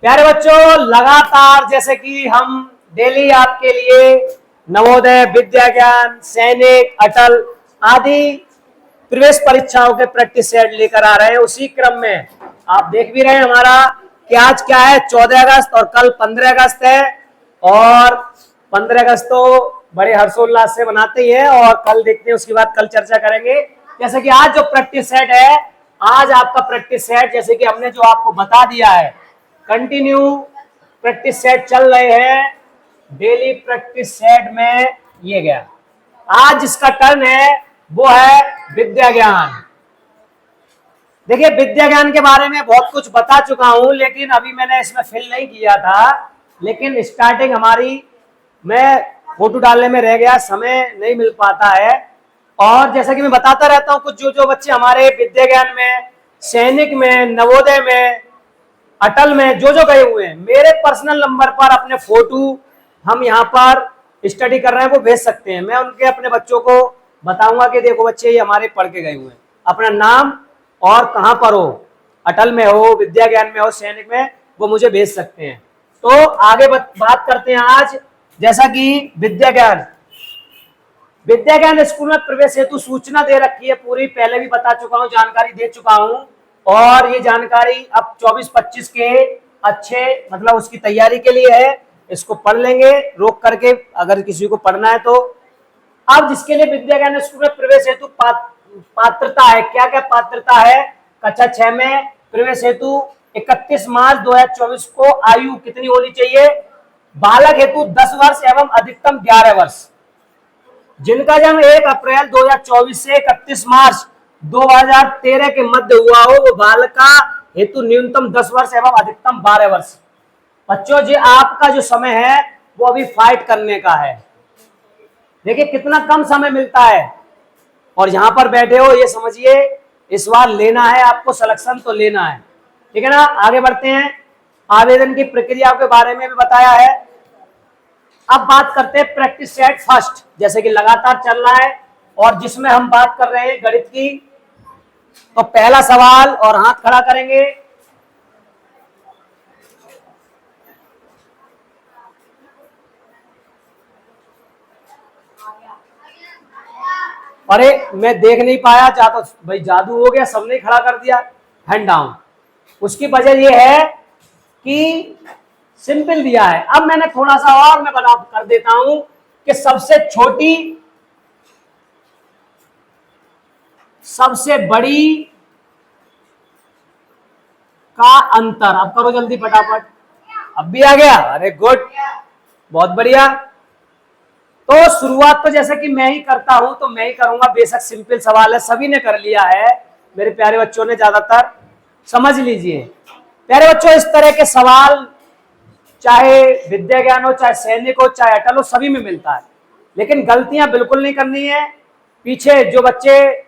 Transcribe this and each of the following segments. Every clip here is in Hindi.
प्यारे बच्चों, लगातार जैसे कि हम डेली आपके लिए नवोदय, विद्या ज्ञान, सैनिक, अटल आदि प्रवेश परीक्षाओं के प्रैक्टिस सेट लेकर आ रहे हैं। उसी क्रम में आप देख भी रहे हैं हमारा कि आज क्या है, 14 अगस्त और कल 15 अगस्त है। और 15 अगस्त तो बड़े हर्षोल्लास से मनाते ही हैं और कल देखते हैं, उसके बाद कल चर्चा करेंगे। जैसे कि आज जो प्रैक्टिस सेट है, आज आपका प्रैक्टिस सेट जैसे कि हमने जो आपको बता दिया है, कंटिन्यू प्रैक्टिस सेट चल रहे हैं। डेली प्रैक्टिस सेट में ये गया। आज जिसका टर्न है वो है विद्या ज्ञान। देखिए, विद्या ज्ञान के बारे में बहुत कुछ बता चुका हूं, लेकिन अभी मैंने इसमें फिल नहीं किया था। लेकिन स्टार्टिंग हमारी मैं फोटो डालने में रह गया, समय नहीं मिल पाता है। और जैसा कि मैं बताता रहता हूं, कुछ जो बच्चे हमारे विद्या ज्ञान में, सैनिक में, नवोदय में, अटल में जो गए हुए हैं, मेरे पर्सनल नंबर पर अपने फोटो हम यहाँ पर स्टडी कर रहे हैं वो भेज सकते हैं। मैं उनके अपने बच्चों को बताऊंगा कि देखो बच्चे, ये हमारे पढ़ के गए हुए हैं, अपना नाम और कहां पर हो, अटल में हो, विद्या ज्ञान में हो, सैनिक में, वो मुझे भेज सकते हैं। तो आगे बात करते हैं आज। जैसा कि विद्या ज्ञान स्कूल में प्रवेश हेतु सूचना दे रखी है पूरी, पहले भी बता चुका हूं, जानकारी दे चुका हूं। और ये जानकारी अब 24-25 के अच्छे मतलब उसकी तैयारी के लिए है। इसको पढ़ लेंगे रोक करके, अगर किसी को पढ़ना है तो। अब जिसके लिए विद्या ज्ञान स्कूल में प्रवेश हेतु पात्रता है, क्या क्या पात्रता है? कक्षा 6 में प्रवेश हेतु 31 मार्च 2024 को आयु कितनी होनी चाहिए? बालक हेतु 10 वर्ष एवं अधिकतम 11 वर्ष। जिनका जन्म 1 अप्रैल 2024 से 31 मार्च 2013 के मध्य हुआ हो, वो बालका हेतु न्यूनतम 10 वर्ष एवं अधिकतम 12 वर्ष। बच्चों, जी आपका जो समय है वो अभी फाइट करने का है। देखिए कितना कम समय मिलता है, और यहां पर बैठे हो, ये समझिए इस बार लेना है आपको, सिलेक्शन तो लेना है, ठीक है ना। आगे बढ़ते हैं। आवेदन की प्रक्रिया के बारे में भी बताया है। अब बात करते हैं प्रैक्टिस सेट फर्स्ट, जैसे कि लगातार चल रहा है और जिसमें हम बात कर रहे हैं गणित की। तो पहला सवाल, और हाथ खड़ा करेंगे। अरे मैं देख नहीं पाया, तो भाई जादू हो गया, सबने खड़ा कर दिया हैंड डाउन। उसकी वजह यह है कि सिंपल दिया है। अब मैंने थोड़ा सा और मैं बता कर देता हूं कि सबसे छोटी, सबसे बड़ी का अंतर। अब करो जल्दी फटाफट। अब भी आ गया, अरे गुड, बहुत बढ़िया। तो शुरुआत तो जैसे कि मैं ही करता हूं तो मैं ही करूंगा, बेशक सिंपल सवाल है, सभी ने कर लिया है, मेरे प्यारे बच्चों ने ज्यादातर। समझ लीजिए प्यारे बच्चों, इस तरह के सवाल चाहे विद्या ज्ञान हो, चाहे सैनिक हो, चाहे अटल हो, सभी में मिलता है। लेकिन गलतियां बिल्कुल नहीं करनी है। पीछे जो बच्चे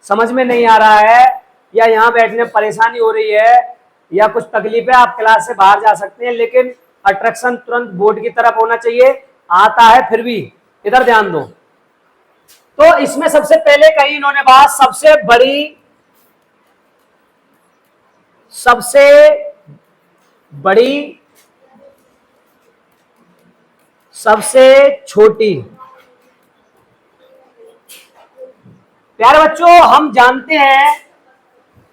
समझ में नहीं आ रहा है या यहाँ बैठने में परेशानी हो रही है या कुछ तकलीफ है, आप क्लास से बाहर जा सकते हैं, लेकिन अट्रैक्शन तुरंत बोर्ड की तरफ होना चाहिए। आता है फिर भी, इधर ध्यान दो। तो इसमें सबसे पहले कही इन्होंने बात, सबसे बड़ी, सबसे बड़ी, सबसे छोटी। प्यारे बच्चों, हम जानते हैं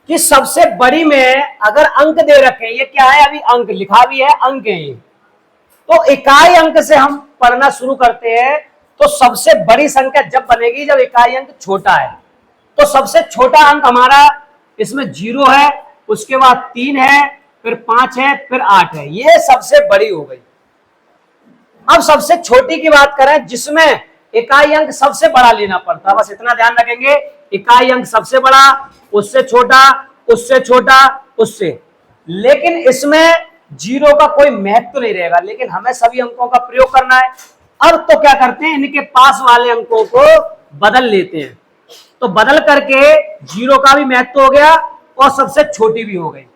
कि सबसे बड़ी में अगर अंक दे रखे, ये क्या है, अभी अंक लिखा भी है, अंक है ये, तो इकाई अंक से हम पढ़ना शुरू करते हैं। तो सबसे बड़ी संख्या जब बनेगी जब इकाई अंक छोटा है। तो सबसे छोटा अंक हमारा इसमें 0 है, उसके बाद 3 है, फिर 5 है, फिर 8 है, ये सबसे बड़ी हो गई। अब सबसे छोटी की बात करें, जिसमें इकाई अंक सबसे बड़ा लेना पड़ता है, बस इतना ध्यान रखेंगे, इकाई अंक सबसे बड़ा, उससे छोटा, उससे छोटा, उससे। लेकिन इसमें 0 का कोई महत्व नहीं रहेगा, लेकिन हमें सभी अंकों का प्रयोग करना है। अब तो क्या करते हैं, इनके पास वाले अंकों को बदल लेते हैं। तो बदल करके 0 का भी महत्व हो गया और सबसे छोटी भी हो गई।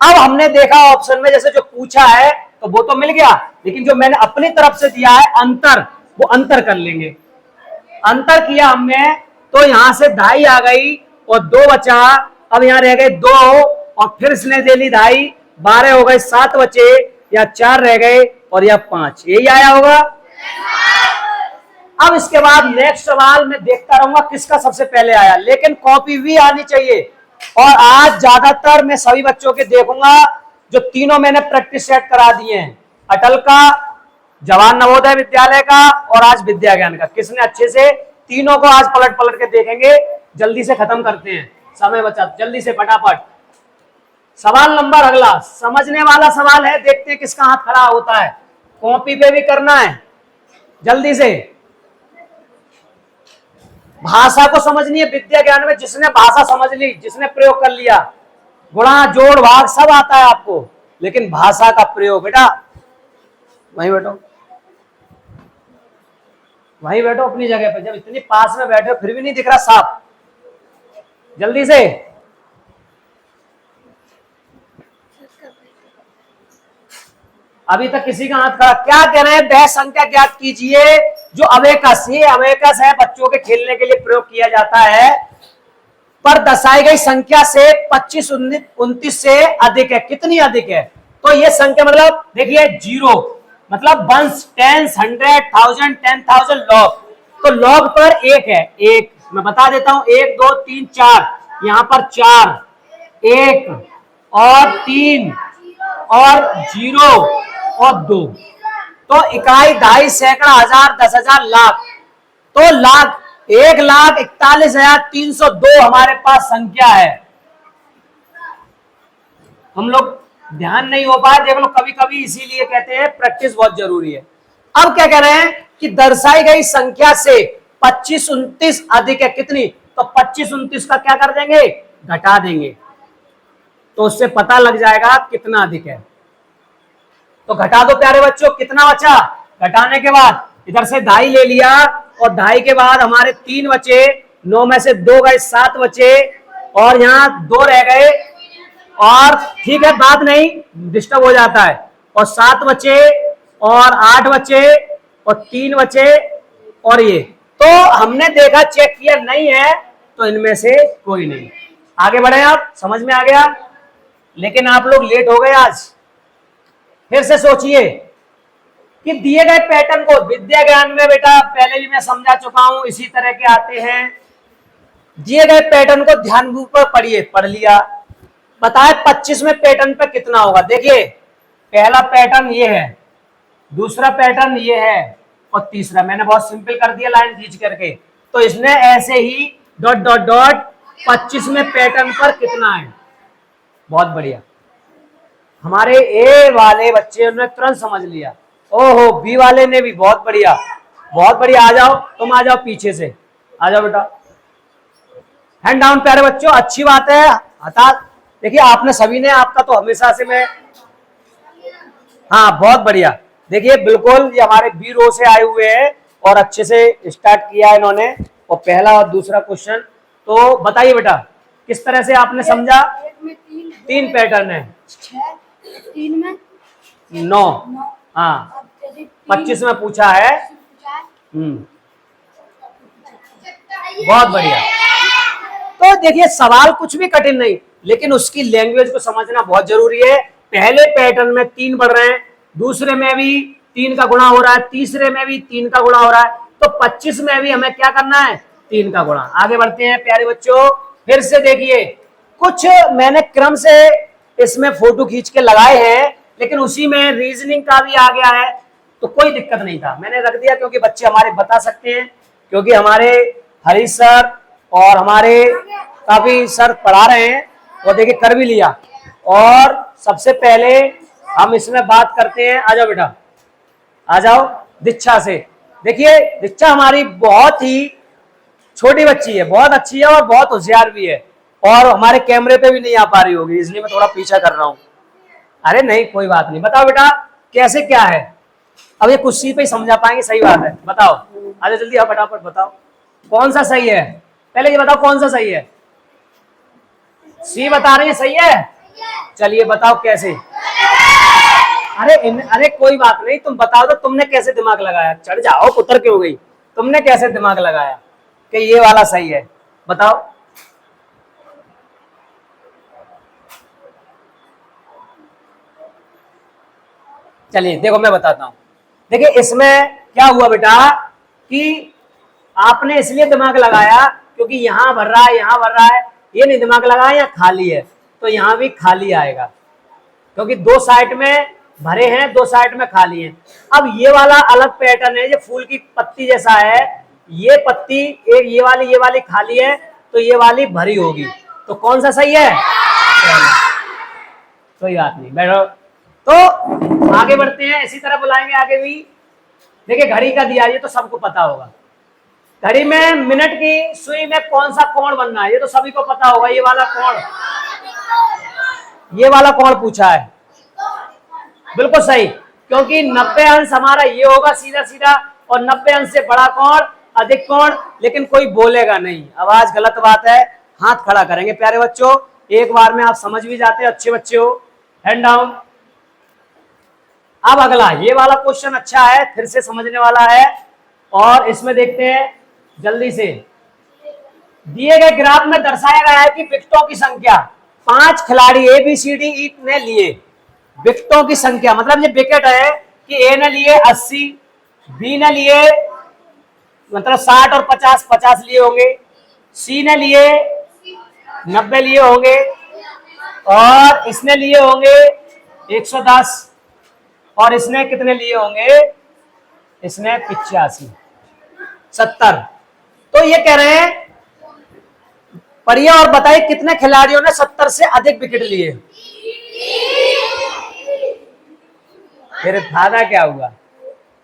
अब हमने देखा ऑप्शन में जैसे जो पूछा है तो वो तो मिल गया, लेकिन जो मैंने अपनी तरफ से दिया है अंतर, वो अंतर कर लेंगे। अंतर किया हमने, तो यहां से 2.5 आ गई और 2 बचा। अब यहां रह गए 2 और फिर इसने दे ली 2.5, 12 हो गए, 7 बचे, या 4 रह गए और या 5, यही आया होगा। अब इसके बाद नेक्स्ट सवाल मैं देखता रहूंगा किसका सबसे पहले आया, लेकिन कॉपी भी आनी चाहिए। और आज ज्यादातर मैं सभी बच्चों के देखूंगा जो तीनों मैंने प्रैक्टिस सेट करा दिए हैं, अटल का, जवाहर नवोदय विद्यालय का और आज विद्या ज्ञान का, किसने अच्छे से तीनों को आज पलट पलट के देखेंगे। जल्दी से खत्म करते हैं, समय बचा, जल्दी से फटाफट। सवाल नंबर अगला समझने वाला सवाल है, देखते हैं किसका हाथ खड़ा होता है। कॉपी पे भी करना है जल्दी से। भाषा को समझनी है विद्या ज्ञान में, जिसने भाषा समझ ली, जिसने प्रयोग कर लिया, गुणा जोड़ भाग सब आता है आपको, लेकिन भाषा का प्रयोग बेटा वहीं बैठो, वहीं बैठो अपनी जगह पे। जब इतनी पास में बैठे फिर भी नहीं दिख रहा साफ, जल्दी से। अभी तक किसी का हाथ खड़ा, क्या कह रहे हैं, वह संख्या ज्ञात कीजिए जो अवेकस, ये अवेकस है, बच्चों के खेलने के लिए प्रयोग किया जाता है, पर दर्शाई गई संख्या से 25, 29 से अधिक है। कितनी अधिक है? तो ये संख्या मतलब देखिए 0 मतलब 1, 10, 100, 1000, 10,000 लॉग, तो लॉग पर 1 है, 1 मैं बता देता हूं, 1 2 3 4, यहां पर 4, 1 और 3 और 0 और 2, तो इकाई, दहाई, सैकड़ा, हजार, 10,000, लाख, तो लाख 1,41,302 हमारे पास संख्या है। हम लोग ध्यान नहीं हो पाए, देख लो कभी कभी, इसीलिए कहते हैं प्रैक्टिस बहुत जरूरी है। अब क्या कह रहे हैं कि दर्शाई गई संख्या से 25, 29 अधिक है, कितनी? तो 25, 29 का क्या कर देंगे, घटा देंगे, तो उससे पता लग जाएगा कितना अधिक है। तो घटा दो प्यारे बच्चों, कितना बचा? घटाने के बाद इधर से ढाई ले लिया, और ढाई के बाद हमारे 3 बचे, 9 में से 2 गए, 7 बचे, और यहाँ 2 रह गए, और ठीक है बात नहीं, डिस्टर्ब हो जाता है, और 7 बचे और 8 बचे और 3 बचे, और ये तो हमने देखा, चेक किया, नहीं है तो इनमें से कोई नहीं। आगे बढ़े, आप समझ में आ गया, लेकिन आप लोग लेट हो गए आज। फिर से सोचिए कि दिए गए पैटर्न को, विद्या ज्ञान में बेटा पहले भी मैं समझा चुका हूं, इसी तरह के आते हैं। दिए गए पैटर्न को ध्यानपूर्वक पढ़िए, पढ़ लिया, बताए 25 में पैटर्न पे कितना होगा। देखिए पहला पैटर्न ये है, दूसरा पैटर्न ये है, और तीसरा मैंने बहुत सिंपल कर दिया लाइन खींच करके। तो इसने ऐसे ही डॉट डॉट डॉट 25 में पैटर्न पर कितना है। बहुत बढ़िया, हमारे ए वाले बच्चे ने तुरंत समझ लिया। ओहो, बी वाले ने भी, बहुत बढ़िया बहुत बढ़िया। आ जाओ, तुम आ जाओ पीछे से, आ जाओ बेटा, हैंड डाउन प्यारे बच्चों, अच्छी बात है। हटा, देखिए आपने सभी ने, आपका तो हमेशा से मैं, हाँ बहुत बढ़िया। देखिए बिल्कुल ये हमारे बी रो से आए हुए हैं और अच्छे से स्टार्ट किया है इन्होंने, और पहला और दूसरा क्वेश्चन। तो बताइए बेटा किस तरह से आपने समझा। 3 पैटर्न है, 3 में 9, हाँ 25 में पूछा है। बहुत बढ़िया। तो देखिए सवाल कुछ भी कठिन नहीं, लेकिन उसकी लैंग्वेज को समझना बहुत जरूरी है। पहले पैटर्न में 3 बढ़ रहे हैं, दूसरे में भी 3 का गुणा हो रहा है, तीसरे में भी 3 का गुणा हो रहा है, तो 25 में भी हमें क्या करना है, 3 का गुणा। आगे बढ़ते हैं प्यारे बच्चों, फिर से देखिए कुछ मैंने क्रम से इसमें फोटो खींच के लगाए हैं, लेकिन उसी में रीजनिंग का भी आ गया है, तो कोई दिक्कत नहीं था, मैंने रख दिया क्योंकि बच्चे हमारे बता सकते हैं, क्योंकि हमारे हरीश सर और हमारे काफी सर पढ़ा रहे हैं, और देखिए कर भी लिया। और सबसे पहले हम इसमें बात करते हैं, आ जाओ बेटा आ जाओ, दीक्षा से। देखिए दीक्षा हमारी बहुत ही छोटी बच्ची है, बहुत अच्छी है और बहुत होशियार भी है, और हमारे कैमरे पे भी नहीं आ पा रही होगी, इसलिए मैं थोड़ा पीछा कर रहा हूँ। अरे नहीं कोई बात नहीं, बताओ बेटा कैसे क्या है। अब ये कुछ पे ही समझा पाएंगे, सही बात है, बताओ आ जाओ जल्दी, आओ फटाफट बताओ कौन सा सही है। पहले ये बताओ कौन सा सही है। सी बता रही है सही है, चलिए बताओ कैसे। अरे कोई बात नहीं, तुम बताओ तो तुमने कैसे दिमाग लगाया। चढ़ जाओ, उतर के हो गई, तुमने कैसे दिमाग लगाया कि ये वाला सही है, बताओ। चलिए देखो मैं बताता हूं। देखिए इसमें क्या हुआ बेटा कि आपने इसलिए दिमाग लगाया क्योंकि यहां भर रहा है, यहां भर रहा है, ये नहीं दिमाग लगाया यहाँ खाली है, तो यहां भी खाली आएगा क्योंकि दो साइड में भरे हैं, दो साइड में खाली है। अब ये वाला अलग पैटर्न है, ये फूल की पत्ती जैसा है, ये पत्ती एक ये वाली खाली है, तो ये वाली भरी होगी। तो कौन सा सही है? कोई बात नहीं, बैठो। तो आगे बढ़ते हैं, इसी तरह बुलाएंगे आगे भी। देखिए घड़ी का दिया, ये तो सबको पता होगा। घड़ी में मिनट की सुई में कौन सा कोण बनना है, ये तो सभी को पता होगा। ये वाला कोण, ये वाला कोण पूछा है, बिल्कुल सही, क्योंकि 90 अंश हमारा ये होगा सीधा सीधा, और 90 अंश से बड़ा कोण, अधिक कोण। लेकिन कोई बोलेगा नहीं, आवाज गलत बात है, हाथ खड़ा करेंगे प्यारे बच्चों। एक बार में आप समझ भी जाते हैं, अच्छे बच्चे हो। Hand down. अब अगला ये वाला क्वेश्चन अच्छा है, फिर से समझने वाला है, और इसमें देखते हैं जल्दी से। दिए गए ग्राफ में दर्शाया गया है कि विकेटों की संख्या 5 खिलाड़ी ABCD ने लिए। विकेटों की संख्या मतलब ये विकेट है कि ए ने लिए 80, बी ने लिए मतलब 60 और 50, 50 लिए होंगे, सी ने लिए 90 लिए होंगे, और इसने लिए होंगे 110, और इसने कितने लिए होंगे? इसने 85, 70। तो ये कह रहे हैं पढ़िए और बताइए कितने खिलाड़ियों ने 70 से अधिक विकेट लिए। मेरे फायदा क्या हुआ,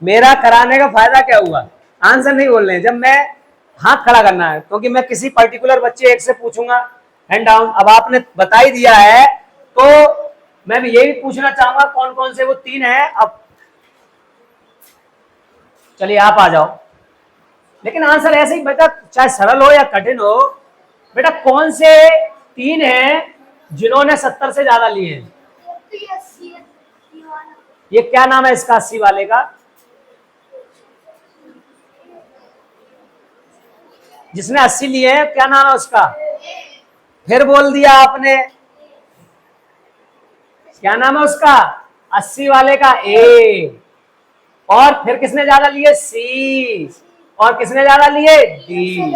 मेरा कराने का फायदा क्या हुआ? आंसर नहीं बोल रहे हैं, जब मैं हाथ खड़ा करना है, क्योंकि मैं किसी पर्टिकुलर बच्चे एक से पूछूंगा। Hand down. अब आपने बता ही दिया है तो मैं भी यही पूछना चाहूंगा कौन कौन से वो 3 है। अब चलिए आप आ जाओ, लेकिन आंसर ऐसे ही बेटा, चाहे सरल हो या कठिन हो, बेटा कौन से 3 हैं जिन्होंने 70 से ज्यादा लिए हैं? ये क्या नाम है इसका 80 वाले का? जिसने 80 लिए हैं, क्या नाम है उसका? फिर बोल दिया आपने, क्या नाम है उसका? 80 वाले का ए। और फिर किसने ज्यादा लिए? सी। और किसने ज्यादा लिए? डी।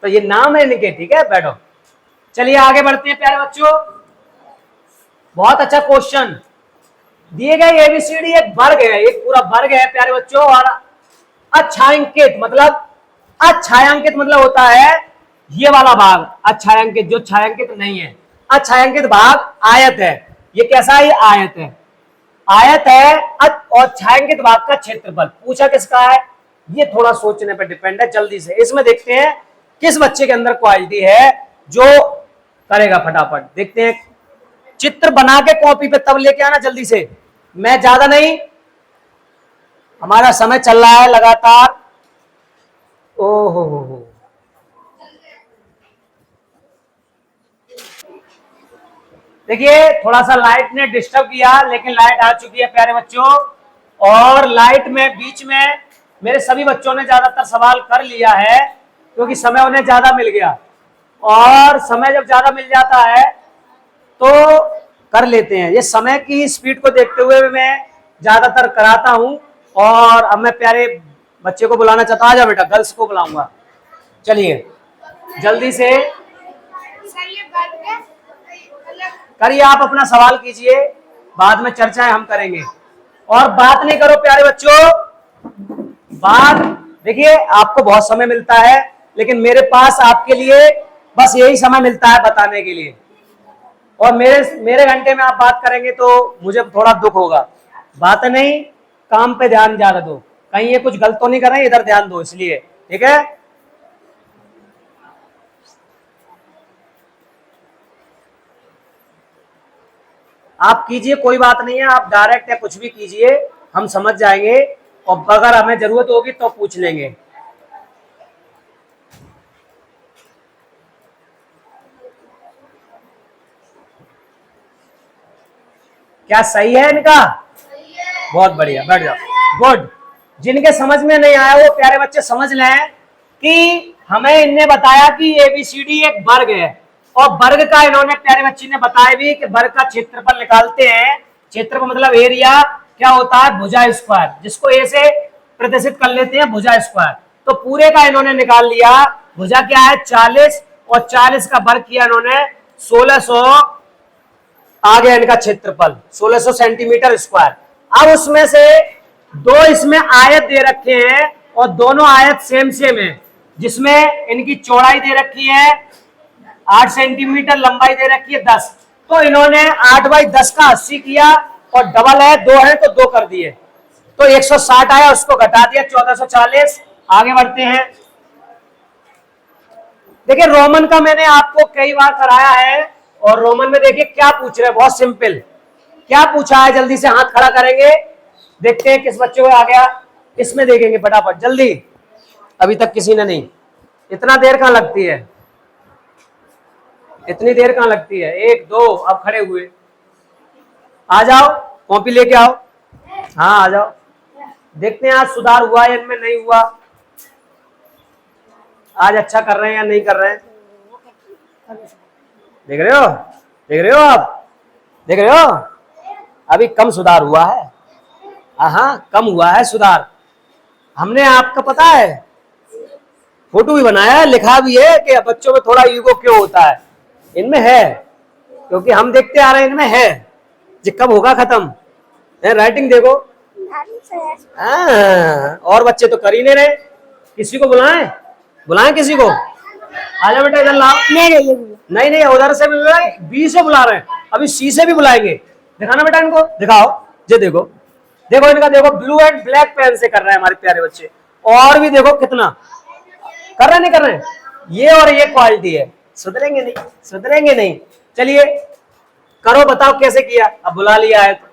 तो ये नाम है इनके, ठीक है, बैठो। चलिए आगे बढ़ते हैं प्यारे बच्चों। बहुत अच्छा क्वेश्चन। दिए गए ABCD एक वर्ग है, एक पूरा वर्ग है प्यारे बच्चों, और अछायांकित मतलब होता है ये वाला भाग। अछायांकित, जो छायांकित नहीं है, अछायांकित भाग आयत है। ये कैसा है? आयत है, आयत है। और छायांकित भाग का क्षेत्रफल पूछा किसका है? ये थोड़ा सोचने पर डिपेंड है। जल्दी से इसमें देखते हैं किस बच्चे के अंदर क्वालिटी है जो करेगा। फटाफट देखते हैं, चित्र बना के कॉपी पे तब लेके आना जल्दी से, मैं ज्यादा नहीं, हमारा समय चल रहा है लगातार। ओहो, देखिए थोड़ा सा लाइट ने डिस्टर्ब किया, लेकिन लाइट आ चुकी है प्यारे बच्चों। और लाइट में बीच में मेरे सभी बच्चों ने ज्यादातर सवाल कर लिया है, क्योंकि समय उन्हें ज्यादा मिल गया, और समय जब ज्यादा मिल जाता है तो कर लेते हैं। ये समय की स्पीड को देखते हुए मैं ज्यादातर कराता हूं। और अब मैं प्यारे बच्चे को बुलाना चाहता हूं, आजा बेटा, गर्ल्स को बुलाऊंगा। चलिए जल्दी से करिए, आप अपना सवाल कीजिए, बाद में चर्चाएं हम करेंगे। और बात नहीं करो प्यारे बच्चों, बात देखिए आपको बहुत समय मिलता है, लेकिन मेरे पास आपके लिए बस यही समय मिलता है बताने के लिए। और मेरे घंटे में आप बात करेंगे तो मुझे थोड़ा दुख होगा। बात नहीं, काम पे ध्यान ज्यादा दो, कहीं ये कुछ गलत तो नहीं कर रहे हैं, इधर ध्यान दो, इसलिए ठीक है। आप कीजिए, कोई बात नहीं है, आप डायरेक्ट या कुछ भी कीजिए, हम समझ जाएंगे, और अगर हमें जरूरत होगी तो पूछ लेंगे। क्या सही है इनका? बहुत बढ़िया, बैठ जाओ, गुड। जिनके समझ में नहीं आया वो प्यारे बच्चे समझ लें कि हमें इनने बताया कि ABCD एक वर्ग है, और वर्ग का इन्होंने प्यारे बच्चे ने बताया भी कि वर्ग का क्षेत्रफल निकालते हैं। क्षेत्रफल मतलब एरिया, क्या होता है, भुजा स्क्वायर, जिसको ए से प्रदर्शित कर लेते हैं भुजा स्क्वायर। तो पूरे का इन्होंने निकाल लिया, भुजा क्या है 40 और 40 का वर्ग किया इन्होंने 1600, आ गया इनका क्षेत्रफल 1600 सेंटीमीटर स्क्वायर। अब उसमें से दो इसमें आयत दे रखे हैं और दोनों आयत सेम सेम है, जिसमें इनकी चौड़ाई दे रखी है 8 सेंटीमीटर, लंबाई दे रखी है 10। तो इन्होंने 8/10 का 80 किया और डबल है 2 है तो 2 कर दिए, तो 160 आया, उसको घटा दिया 1440। आगे बढ़ते हैं। देखिए रोमन का मैंने आपको कई बार कराया है और रोमन में देखिए क्या पूछ रहे हैं, बहुत सिंपल। क्या पूछा है, जल्दी से हाथ खड़ा करेंगे, देखते हैं किस बच्चे को आ गया। इसमें देखेंगे फटाफट जल्दी, अभी तक किसी ने नहीं। इतना देर कहां लगती है, इतनी देर कहां लगती है, 1 2 अब खड़े हुए, आ जाओ कॉपी लेके आओ। हाँ आ जाओ, देखते हैं आज सुधार हुआ या इनमें नहीं हुआ, आज अच्छा कर रहे हैं या नहीं कर रहे हैं। देख रहे हो, देख रहे हो आप, देख रहे हो अभी कम सुधार हुआ है। हाँ कम हुआ है सुधार। हमने आपका पता है फोटो भी बनाया है, लिखा भी है कि बच्चों में थोड़ा ईगो क्यों होता है, इनमें है, क्योंकि हम देखते आ रहे हैं इनमें है, जी कब होगा खत्म। राइटिंग देखो, और बच्चे तो कर ही नहीं रहे। किसी को बुलाएं, बुलाएं किसी को, आजा बेटा इधर लाओ। नहीं नहीं उधर से भी बुलाएं, बी से बुला रहे हैं, अभी सी से भी बुलाएंगे। दिखाना बेटा इनको, दिखाओ ये देखो, देखो इनका देखो ब्लू एंड ब्लैक पेन से कर रहे हैं हमारे प्यारे बच्चे। और भी देखो कितना कर रहे हैं, नहीं कर रहे हैं, ये और ये क्वालिटी है। सुधरेंगे नहीं, सुधरेंगे नहीं। चलिए करो, बताओ कैसे किया। अब बुला लिया है तो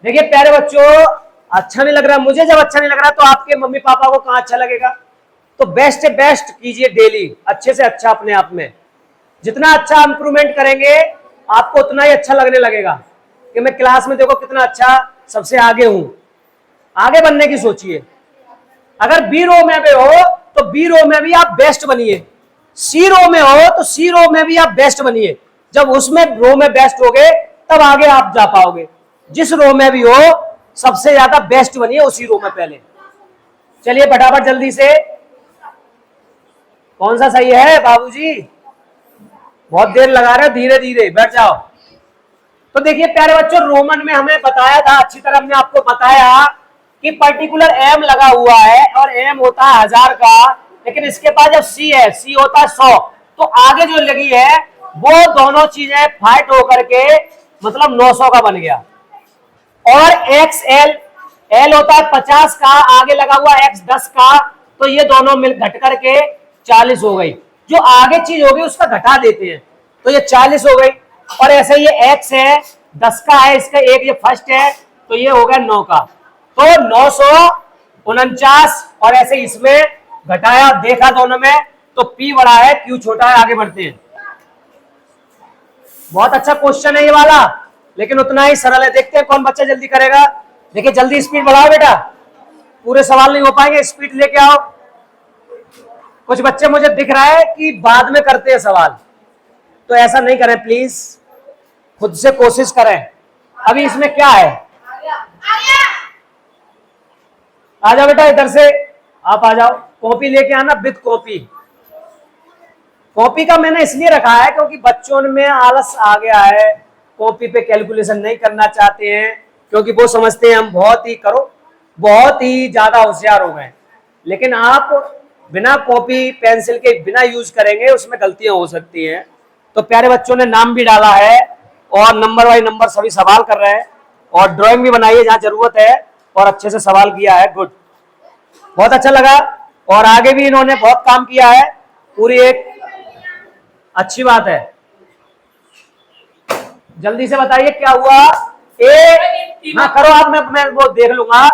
देखिए प्यारे बच्चों, अच्छा नहीं लग रहा मुझे, जब अच्छा नहीं लग रहा तो आपके मम्मी पापा को कहां अच्छा लगेगा। तो बेस्ट से बेस्ट कीजिए डेली, अच्छे से अच्छा अपने आप में। जितना अच्छा इंप्रूवमेंट करेंगे आपको उतना ही अच्छा लगने लगेगा कि मैं क्लास में देखो कितना अच्छा सबसे आगे हूं। आगे बनने की सोचिए। अगर बी रो में भी हो तो बी रो में भी आप बेस्ट बनिए, सी रो में हो तो सी रो में भी आप बेस्ट बनिए। जब उसमें रो में बेस्ट होगे तब आगे आप जा पाओगे। जिस रो में भी हो सबसे ज्यादा बेस्ट बनिए उसी रो में पहले। चलिए फटाफट जल्दी से, कौन सा सही है बाबूजी, बहुत देर लगा रहे हो, धीरे धीरे बैठ जाओ। तो देखिए प्यारे बच्चों, रोमन में हमें बताया था, अच्छी तरह हमने आपको बताया कि पर्टिकुलर एम लगा हुआ है और एम होता है 1000 का, लेकिन इसके पास जब सी है, सी होता है 100, तो आगे जो लगी है वो दोनों चीजें फाइट होकर के मतलब 900 का बन गया। और एक्स एल, एल होता है 50 का, आगे लगा हुआ एक्स 10 का, तो ये दोनों मिल घट करके 40 हो गई। जो आगे चीज होगी उसका घटा देते हैं, तो ये 40 हो गई। और ऐसे ये एक्स है 10 का है, इसका एक ये फर्स्ट है, तो ये हो गया 9 का, तो 949। और ऐसे इसमें घटाया देखा दोनों में, तो P बड़ा है Q छोटा है। आगे बढ़ते हैं। बहुत अच्छा क्वेश्चन है ये वाला, लेकिन उतना ही सरल है। देखते हैं कौन बच्चा जल्दी करेगा। देखिए जल्दी स्पीड बढ़ाओ बेटा, पूरे सवाल नहीं हो पाएंगे, स्पीड लेके आओ। कुछ बच्चे मुझे दिख रहा है कि बाद में करते हैं सवाल, तो ऐसा नहीं करें प्लीज, खुद से कोशिश करें। अभी इसमें क्या है, आ जाओ बेटा इधर से, आप आ जाओ, कॉपी लेके आना विद कॉपी। कॉपी का मैंने इसलिए रखा है क्योंकि बच्चों में आलस आ गया है, कॉपी पे कैलकुलेशन नहीं करना चाहते हैं, क्योंकि वो समझते हैं हम बहुत ही करो, बहुत ही ज्यादा होशियार हो गए। लेकिन आप बिना कॉपी पेंसिल के बिना यूज करेंगे, उसमें गलतियां हो सकती हैं। तो प्यारे बच्चों ने नाम भी डाला है और नंबर बाई नंबर सभी सवाल कर रहे हैं, और ड्राइंग भी बनाई है जहां जरूरत है, और अच्छे से सवाल किया है। गुड, बहुत अच्छा लगा। और आगे भी इन्होंने बहुत काम किया है, पूरी एक अच्छी बात है। जल्दी से बताइए क्या हुआ। ए, हाँ करो आप, मैं वो देख लूंगा।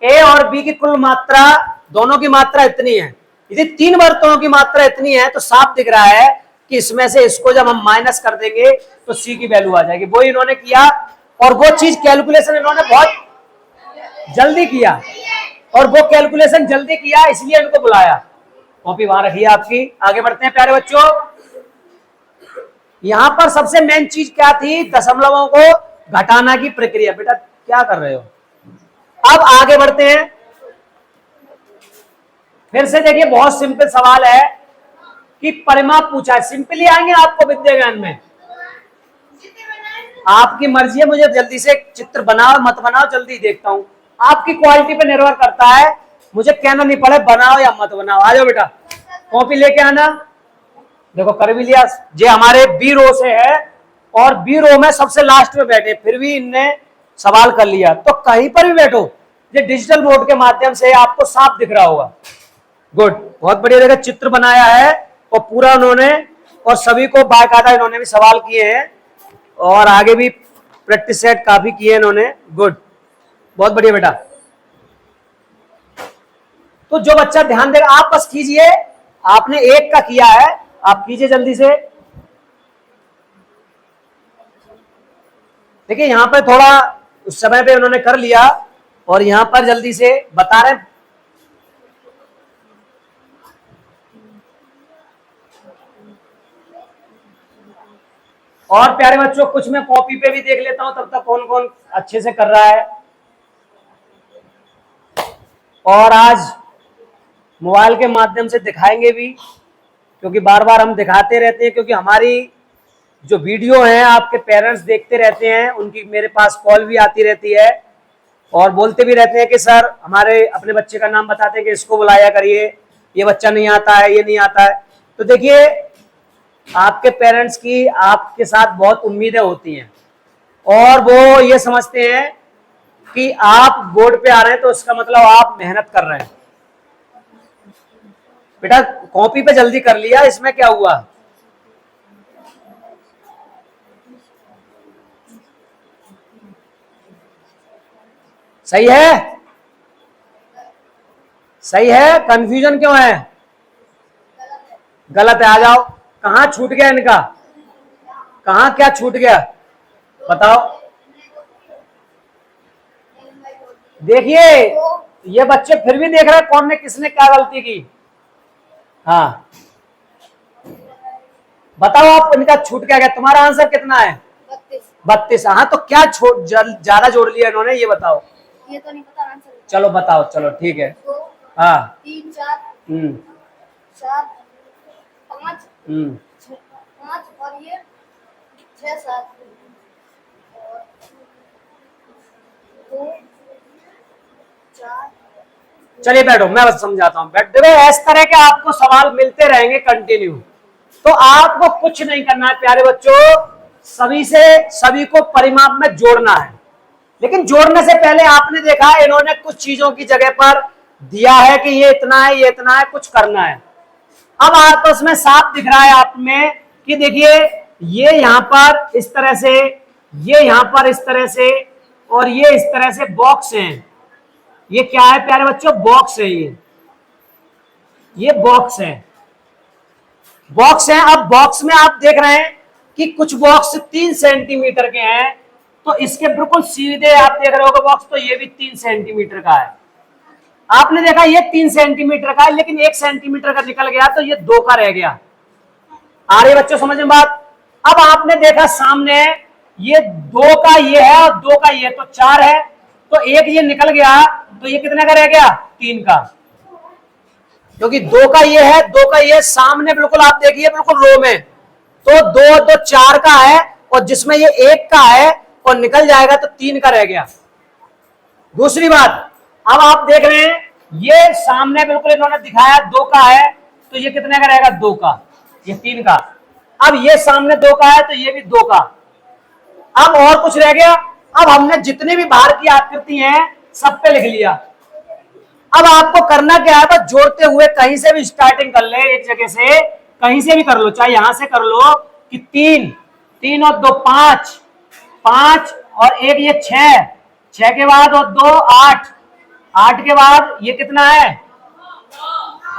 ए और बी की कुल मात्रा, दोनों की मात्रा इतनी है, यदि 3 बर्तनों की मात्रा इतनी है तो साफ दिख रहा है कि इसमें से इसको जब हम माइनस कर देंगे तो सी की वैल्यू आ जाएगी। वो इन्होंने किया, और वो चीज कैलकुलेशन इन्होंने बहुत जल्दी किया, और वो कैलकुलेशन जल्दी किया इसलिए इनको बुलाया। कॉपी वहां रखिए आपकी। आगे बढ़ते हैं प्यारे बच्चों। यहां पर सबसे मेन चीज क्या थी, दशमलवों को घटाना की प्रक्रिया। बेटा क्या कर रहे हो, अब आगे बढ़ते हैं। फिर से देखिए, बहुत सिंपल सवाल है कि परिमाप पूछा है, सिंपली आएंगे आपको विद्या ज्ञान में। आपकी मर्जी है, मुझे जल्दी से चित्र बनाओ मत बनाओ जल्दी देखता हूं, आपकी क्वालिटी पे निर्भर करता है, मुझे कहना नहीं पड़े बनाओ या मत बनाओ। आ जाओ बेटा, कॉपी लेके आना। देखो कर भी लिया, ये हमारे बी रो से है और बी रो में सबसे लास्ट में बैठे, फिर भी इनने सवाल कर लिया। तो कहीं पर भी बैठो, ये डिजिटल बोर्ड के माध्यम से आपको साफ दिख रहा होगा। गुड, बहुत बढ़िया। देखा चित्र बनाया है और पूरा उन्होंने, और सभी को बाकायदा इन्होंने भी सवाल किए हैं और आगे भी प्रैक्टिस सेट काफी किए इन्होंने। गुड, बहुत बढ़िया बेटा। तो जो बच्चा ध्यान देगा, आप बस कीजिए, आपने एक का किया है, आप कीजिए जल्दी से। देखिए यहां पर थोड़ा उस समय पे उन्होंने कर लिया और यहां पर जल्दी से बता रहे हैं। और प्यारे बच्चों, कुछ मैं कॉपी पे भी देख लेता हूं, तब तक कौन कौन अच्छे से कर रहा है। और आज मोबाइल के माध्यम से दिखाएंगे भी, क्योंकि बार बार हम दिखाते रहते हैं, क्योंकि हमारी जो वीडियो हैं आपके पेरेंट्स देखते रहते हैं, उनकी मेरे पास कॉल भी आती रहती है और बोलते भी रहते हैं कि सर हमारे अपने बच्चे का नाम बताते हैं कि इसको बुलाया करिए, ये बच्चा नहीं आता है, ये नहीं आता है। तो देखिए, आपके पेरेंट्स की आपके साथ बहुत उम्मीदें होती हैं और वो ये समझते हैं कि आप बोर्ड पे आ रहे हैं तो इसका मतलब आप मेहनत कर रहे हैं। बेटा कॉपी पे जल्दी कर लिया, इसमें क्या हुआ? सही है, सही है, कंफ्यूजन क्यों है? गलत है, आ जाओ। कहां छूट गया इनका, कहां क्या छूट गया बताओ। देखिए ये बच्चे फिर भी देख रहे हैं कौन ने किसने क्या गलती की। हाँ बताओ, आप इनका छूट क्या गया? तुम्हारा आंसर कितना है? 32। हाँ तो क्या ज्यादा जोड़ लिया इन्होंने, ये बताओ। ये तो नहीं पता आंसर। चलो बताओ, चलो ठीक है। 2 हाँ 3 4 4 5 5 और ये 6 7 2 4। चलिए बैठो, मैं बस समझाता हूँ। बैठ देखो, इस तरह के आपको सवाल मिलते रहेंगे कंटिन्यू, तो आपको कुछ नहीं करना है प्यारे बच्चों, सभी से सभी को परिमाप में जोड़ना है। लेकिन जोड़ने से पहले आपने देखा इन्होंने कुछ चीजों की जगह पर दिया है कि ये इतना है, ये इतना है, कुछ करना है। अब आपस में साफ दिख रहा है आप में कि देखिए ये यहां पर इस तरह से, ये यहां पर इस तरह से, और ये इस तरह से बॉक्स हैं। ये क्या है प्यारे बच्चों? बॉक्स है। ये बॉक्स है, बॉक्स है। अब बॉक्स में आप देख रहे हैं कि कुछ बॉक्स 3 सेंटीमीटर के हैं, तो इसके बिल्कुल सीधे आप देख रहे हो बॉक्स, तो ये भी 3 सेंटीमीटर का है। आपने देखा ये 3 सेंटीमीटर का है, लेकिन 1 सेंटीमीटर का निकल गया, तो ये 2 का रह गया। आ रही बच्चों समझ में बात? अब आपने देखा सामने ये 2 का ये है और 2 का ये, तो 4 है, तो 1 ये निकल गया, तो ये कितने का रह गया? 3 का। क्योंकि 2 का ये है, 2 का ये सामने बिल्कुल आप देखिए बिल्कुल रो में, तो 2 तो 4 का है, और जिसमें ये 1 का है और निकल जाएगा तो 3 का रह गया। दूसरी बात, अब आप देख रहे हैं ये सामने बिल्कुल इन्होंने दिखाया 2 का है, तो ये कितने का रहेगा? 2 का, ये 3 का। अब ये सामने 2 का है, तो ये भी 2 का। अब और कुछ रह गया? अब हमने जितनी भी बाहर की आकृति हैं सब पे लिख लिया। अब आपको करना क्या है? बस जोड़ते हुए कहीं से भी स्टार्टिंग कर ले, एक जगह से कहीं से भी कर लो, चाहे यहां से कर लो कि 3 और 2 5, 5 और 1 ये 6, 6 के बाद और 2 8, 8 के बाद ये कितना है?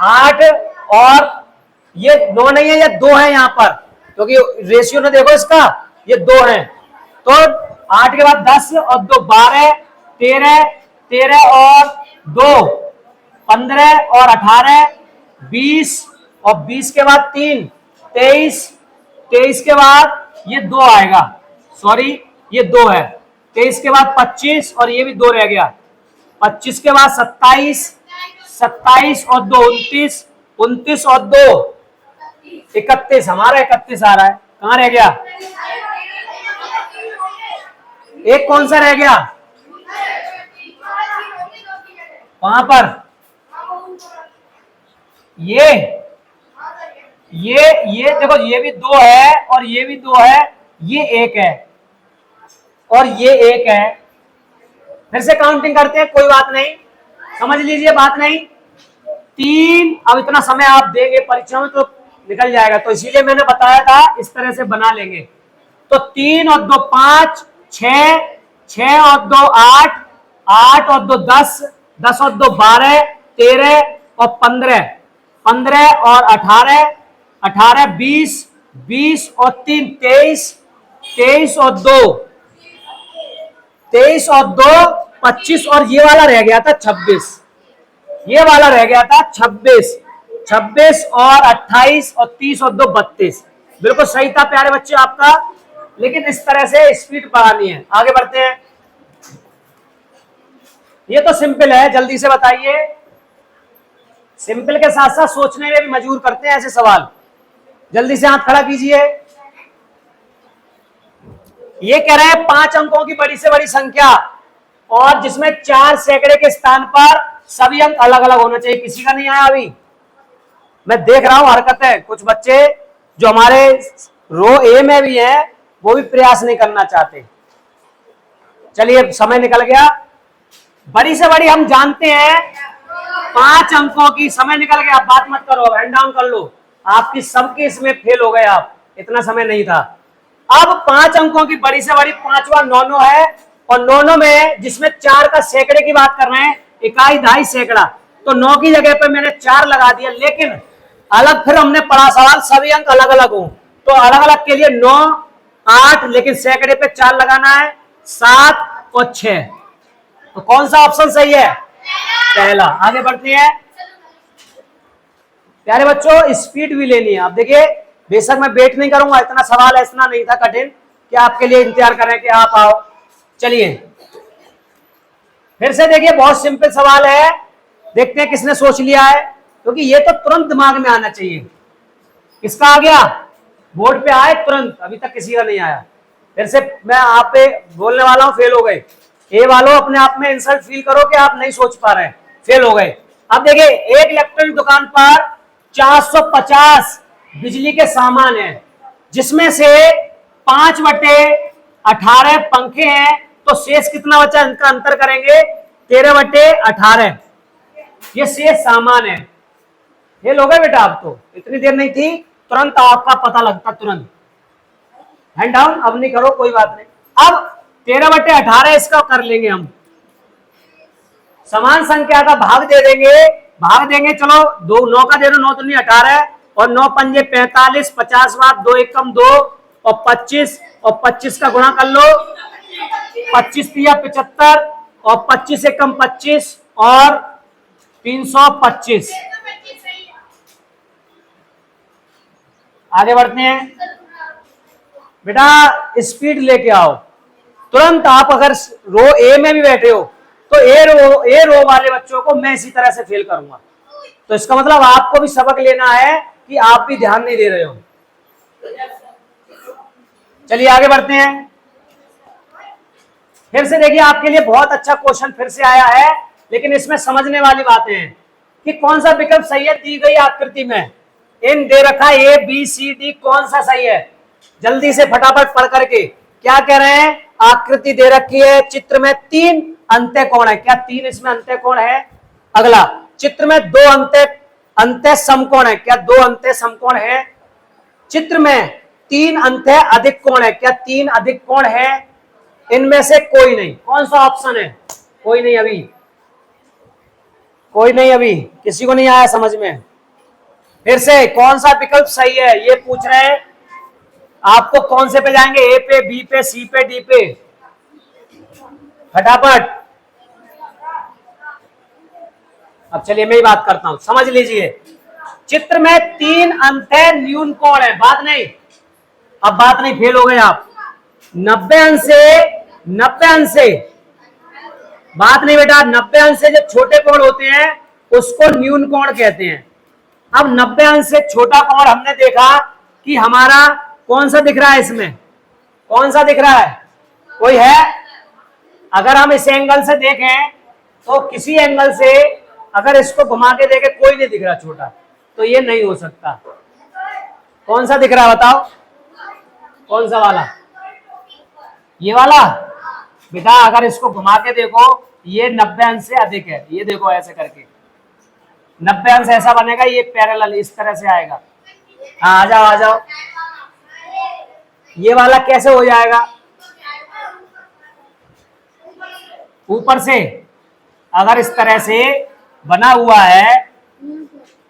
8, और ये 9 नहीं है, ये 2 है यहाँ पर, क्योंकि रेशियो ने देखो इसका, ये 2 है। तो 8 के बाद 10 और 2 12, 13, 13 और 2 15 और 18 20, और 20 के बाद 3 23, 23 के बाद ये 2 आएगा, सॉरी ये 2 है, 23 के बाद 25 और ये भी 2 रह गया, 25 के बाद 27, 27 और 2 29, 29 और 2 31, हमारा 31 आ रहा है। कहां रह गया? एक कौन सा रह गया? वहां पर ये देखो, ये भी 2 है और ये भी 2 है, ये 1 है और ये 1 है। फिर से काउंटिंग करते हैं, कोई बात नहीं, समझ लीजिए, बात नहीं। 3, अब इतना समय आप देंगे परीक्षा में तो निकल जाएगा, तो इसीलिए मैंने बताया था इस तरह से बना लेंगे। तो 3 और 2 5, 6, 6 और 2 8, 8 और 2 10, 10 और 2 12, 13 और 15, 15 और 18, 18 20, 20 और 3 23, 23 और 2 23 और 2 25 और ये वाला रह गया था 26, ये वाला रह गया था 26, 26 और 28 और 30 और 2 32। बिल्कुल सही था प्यारे बच्चे आपका, लेकिन इस तरह से स्पीड बढ़ानी है। आगे बढ़ते हैं। ये तो सिंपल है, जल्दी से बताइए। सिंपल के साथ साथ सोचने में भी मजबूर करते हैं ऐसे सवाल। जल्दी से हाथ खड़ा कीजिए। ये कह रहे हैं 5 अंकों की बड़ी से बड़ी संख्या और जिसमें 4 सैकड़े के स्थान पर सभी अंक अलग अलग होना चाहिए। किसी का नहीं आया अभी? मैं देख रहा हूं हरकत है, कुछ बच्चे जो हमारे रो ए में भी हैं वो भी प्रयास नहीं करना चाहते। चलिए, समय निकल गया। बड़ी से बड़ी हम जानते हैं 5 अंकों की। समय निकल गया, आप बात मत करो, हैंड डाउन कर लो। आपकी सबके इसमें फेल हो गए आप, इतना समय नहीं था। अब 5 अंकों की बड़ी से बड़ी 5वां 9 है और 9 में जिसमें 4 का सैकड़े की बात कर रहे हैं, इकाई दहाई सैकड़ा, तो 9 की जगह पे मैंने 4 लगा दिया। लेकिन अलग फिर हमने पढ़ा सवाल सभी अंक अलग अलग हो, तो अलग अलग के लिए 9 8, लेकिन सैकड़े पे 4 लगाना है, 7 और 6। तो कौन सा ऑप्शन सही है? पहला। आगे बढ़ते हैं प्यारे बच्चों, स्पीड भी लेनी है। आप देखिए, बेशक मैं वेट नहीं करूंगा, इतना सवाल ऐसा नहीं था कठिन कि आपके लिए इंतजार करें कि आप आओ। चलिए फिर से देखिए, बहुत सिंपल सवाल है, देखते हैं किसने सोच लिया है, क्योंकि ये तो तुरंत दिमाग में आना चाहिए। किसका आ गया? बोर्ड पे आए तुरंत, अभी तक किसी का नहीं आया। फिर से मैं आप पे बोलने वाला हूं, फेल हो गए। ए वालों, अपने आप में इंसल्ट फील करो कि आप नहीं सोच पा रहे, फेल हो गए। अब देखिए, एक इलेक्ट्रॉनिक दुकान पर 450 बिजली के सामान है, जिसमें से 5/18 पंखे हैं, तो शेष कितना बचा? इनका अंतर करेंगे, 13/18। ये शेष सामान है। फेल हो गए बेटा आप तो, इतनी देर नहीं थी, तुरंत आपका पता लगता, तुरंत। हैंड डाउन अब नहीं करो, कोई बात नहीं। अब 13/18 इसका कर लेंगे हम, समान संख्या का भाग दे देंगे। चलो 9 का दे दो, 9 दूनी 18 और 9 पंजे 45, 50 बाद 2 एकम 2 और 25 और 25 का गुणा कर लो, 25 तिया 75 और 25 एकम 25 और 325। आगे बढ़ते हैं बेटा, स्पीड लेके आओ तुरंत। आप अगर रो ए में भी बैठे हो तो ए रो वाले बच्चों को मैं इसी तरह से फेल करूंगा। तो इसका मतलब आपको भी सबक लेना है कि आप भी ध्यान नहीं दे रहे हो। चलिए आगे बढ़ते हैं। फिर से देखिए, आपके लिए बहुत अच्छा क्वेश्चन फिर से आया है, लेकिन इसमें समझने वाली बातें हैं कि कौन सा विकल्प सही है। दी गई आकृति में इन दे रखा ए बी सी डी, कौन सा सही है? जल्दी से फटाफट पढ़ करके क्या कह रहे हैं? आकृति दे रखी है, चित्र में 3 अंत्य कोण है। क्या 3 इसमें अंत्य कोण है? अगला, चित्र में 2 अंत्य समकोण है। क्या 2 अंत्य समकोण है? चित्र में 3 अंत्य अधिक कोण है। क्या 3 अधिक कोण है? इनमें से कोई नहीं। कौन सा ऑप्शन है? कोई नहीं अभी, कोई नहीं अभी, किसी को नहीं आया समझ में। फिर से कौन सा विकल्प सही है ये पूछ रहे हैं। आपको कौन से पे जाएंगे? ए पे, बी पे, सी पे, डी पे? फटाफट। अब चलिए मैं ही बात करता हूं, समझ लीजिए। चित्र में 3 अंत्य न्यून कोण है। बात नहीं, अब बात नहीं, फेल हो गए आप। 90 अंश से बात नहीं बेटा, 90 अंश से जो छोटे कोण होते हैं उसको न्यून कोण कहते हैं। अब 90 अंश से छोटा कोण हमने देखा कि हमारा कौन सा दिख रहा है, इसमें कौन सा दिख रहा है, कोई है? अगर हम इस एंगल से देखें तो किसी एंगल से अगर इसको घुमा के देखें कोई नहीं दिख रहा छोटा, तो ये नहीं हो सकता। कौन सा दिख रहा है बताओ, कौन सा वाला? ये वाला बेटा, अगर इसको घुमा के देखो ये 90 अंश से अधिक है, ये देखो ऐसे करके 90 अंश ऐसा बनेगा, ये पैरेलल इस तरह से आएगा। हाँ आ जाओ आ जाओ, ये वाला कैसे हो जाएगा? ऊपर से अगर इस तरह से बना हुआ है,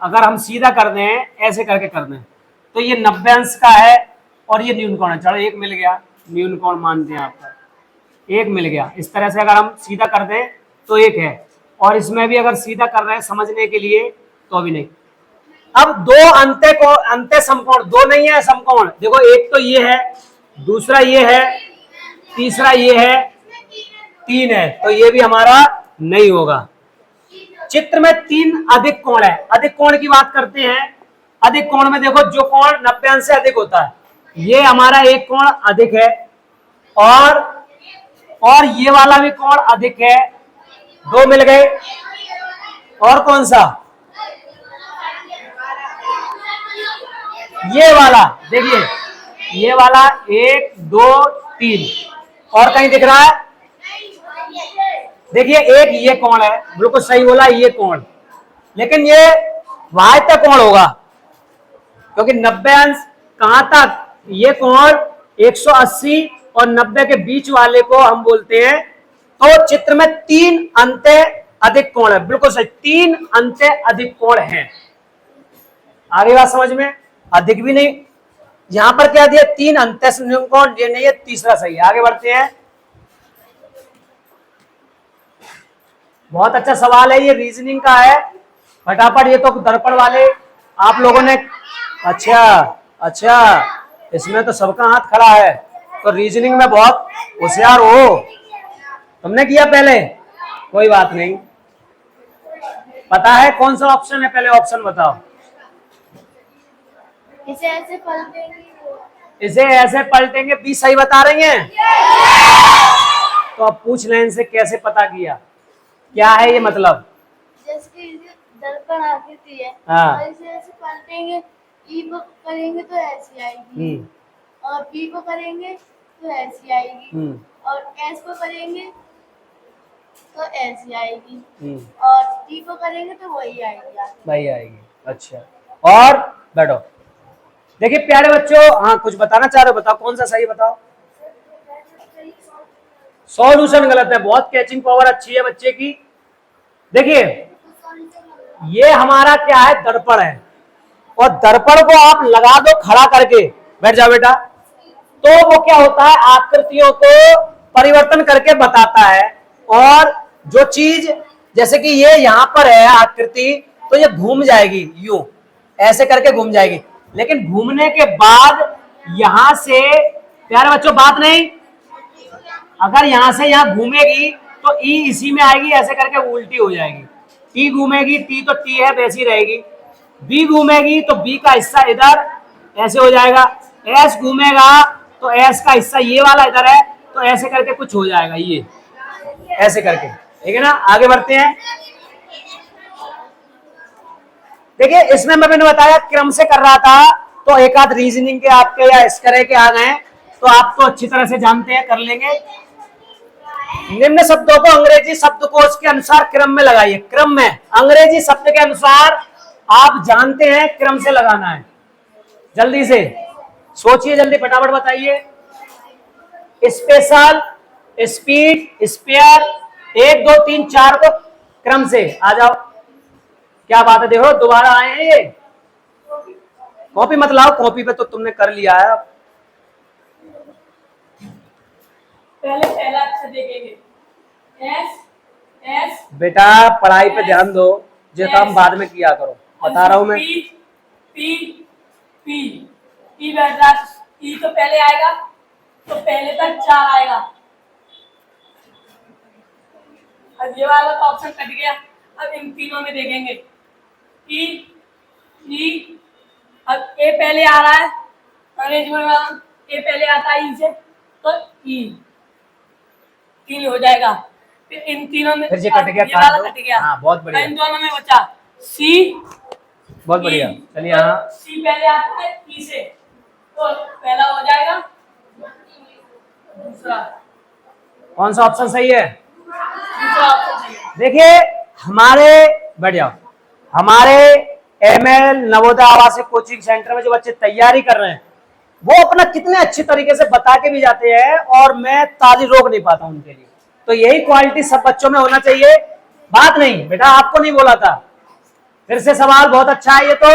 अगर हम सीधा कर दें ऐसे करके कर दें तो ये 90 अंश का है और ये न्यून कोण है। चलो एक मिल गया, न्यून कोण मानते हैं आपका, एक मिल गया। इस तरह से अगर हम सीधा कर दें तो एक है, और इसमें भी अगर सीधा कर रहे हैं समझने के लिए तो भी नहीं। अब दो अंत्य समकोण, दो नहीं है समकोण, देखो एक तो ये है, दूसरा ये है, तीसरा ये है, 3 है, तो ये भी हमारा नहीं होगा। चित्र में 3 अधिक कोण है। अधिक कोण की बात करते हैं। अधिक कोण में देखो जो कोण 90 अंश से अधिक होता है, ये हमारा एक कोण अधिक है, और ये वाला भी कोण अधिक है, 2 मिल गए। और कौन सा? ये वाला, देखिए ये वाला 1 2 3, और कहीं दिख रहा है? देखिए एक ये कोण है, बिल्कुल सही बोला, ये कोण, लेकिन ये वाह्य कोण होगा, क्योंकि 90 अंश कहां तक? ये कोण 180 और 90 के बीच वाले को हम बोलते हैं। तो चित्र में 3 अंत्य अधिक कोण है, बिल्कुल सही, 3 अंत्य अधिक कोण है। आगे बात समझ में? अधिक भी नहीं, यहां पर क्या दिया? 3 अंत्य कोण, ये नहीं है, तीसरा सही है। आगे बढ़ते हैं। बहुत अच्छा सवाल है, ये रीजनिंग का है, फटाफट। ये तो दर्पण वाले आप लोगों ने, अच्छा इसमें तो सबका हाथ खड़ा है, तो रीजनिंग में बहुत होशियार हो। तुमने किया पहले? कोई बात नहीं। पता है कौन सा ऑप्शन है? पहले ऑप्शन बताओ। इसे ऐसे पलटेंगे, इसे ऐसे पलटेंगे, बी सही बता रही हैं? तो अब पूछ लें इनसे कैसे पता किया, क्या है ये मतलब? जैसे कि दर्पण आकृति है, हाँ। और इसे ऐसे पलटेंगे, ई को करेंगे तो ऐसी आएगी, और बी को करेंगे तो ऐसी आएगी, और एस को करेंगे तो ऐसी आएगी, और टी को करेंगे तो वही आएगी। अच्छा, और बैठो। देखिए प्यारे बच्चों, हाँ कुछ बताना चाह रहे हो? बताओ कौन सा सही, बताओ। सॉल्यूशन गलत है। बहुत कैचिंग पावर अच्छी है बच्चे की। देखिए ये हमारा क्या है? दर्पण है, और दर्पण को आप लगा दो खड़ा करके, बैठ जाओ बेटा, तो वो क्या होता है? आकृतियों को परिवर्तन करके बताता है। और जो चीज, जैसे कि ये यहां पर है आकृति, तो ये घूम जाएगी, यूं ऐसे करके घूम जाएगी, लेकिन घूमने के बाद यहां से, प्यारे बच्चों बात नहीं, अगर यहां से यहां घूमेगी तो ई इसी में आएगी, ऐसे करके उल्टी हो जाएगी। टी घूमेगी, टी तो टी है वैसी रहेगी। बी घूमेगी तो बी का हिस्सा इधर ऐसे हो जाएगा। एस घूमेगा तो एस का हिस्सा ये वाला इधर है, तो ऐसे करके कुछ हो जाएगा, ये ऐसे करके, ठीक है ना? आगे बढ़ते हैं। देखिए इसमें मैंने बताया क्रम से कर रहा था, तो एक आध रीजनिंग के आपके या इस तरह के आ गए, तो आप तो अच्छी तरह से जानते हैं, कर लेंगे। निम्न शब्दों को अंग्रेजी शब्दकोश के अनुसार क्रम में लगाइए। क्रम में अंग्रेजी शब्द के अनुसार आप जानते हैं क्रम से लगाना है। जल्दी से सोचिए, जल्दी फटाफट बताइए। स्पेशल, स्पीड, स्पेयर, 1 2 3 4 को क्रम से आ जाओ। क्या बात है, देखो दोबारा आए हैं ये। कॉपी मत लाओ, कॉपी पे तो तुमने कर लिया है। पहले पहला अक्षर देखेंगे, एस एस। बेटा पढ़ाई पे ध्यान दो, जो काम बाद में किया करो, बता रहा हूं मैं। पी पी पी पी बैठ रहा, पी तो पहले आएगा, तो पहले तक 4 आएगा। अब ये वाला तो ऑप्शन कट गया। अब इन तीनों में देखेंगे ई ई, अब ए पहले आ रहा है अरेंजमेंट में, ए पहले आता है ई से, तो ई 3 हो जाएगा। फिर इन तीनों में फिर ये कट गया, ये वाला कट गया। हाँ बहुत बढ़िया, इन दोनों में बचा सी, बहुत बढ़िया। चलिए हाँ, सी पहले आता है ई से, तो पहला हो जाएगा, दूसरा कौन सा ऑप्शन सही है? दूसरा ऑप्शन सही है। देखिए हमारे, बैठ जाओ, हमारे एमएल नवोदय आवासीय कोचिंग सेंटर में जो बच्चे तैयारी कर रहे हैं वो अपना कितने अच्छे तरीके से बता के भी जाते हैं और मैं ताली रोक नहीं पाता उनके लिए। तो यही क्वालिटी सब बच्चों में होना चाहिए। बात नहीं बेटा, आपको नहीं बोला था। फिर से सवाल बहुत अच्छा है ये तो।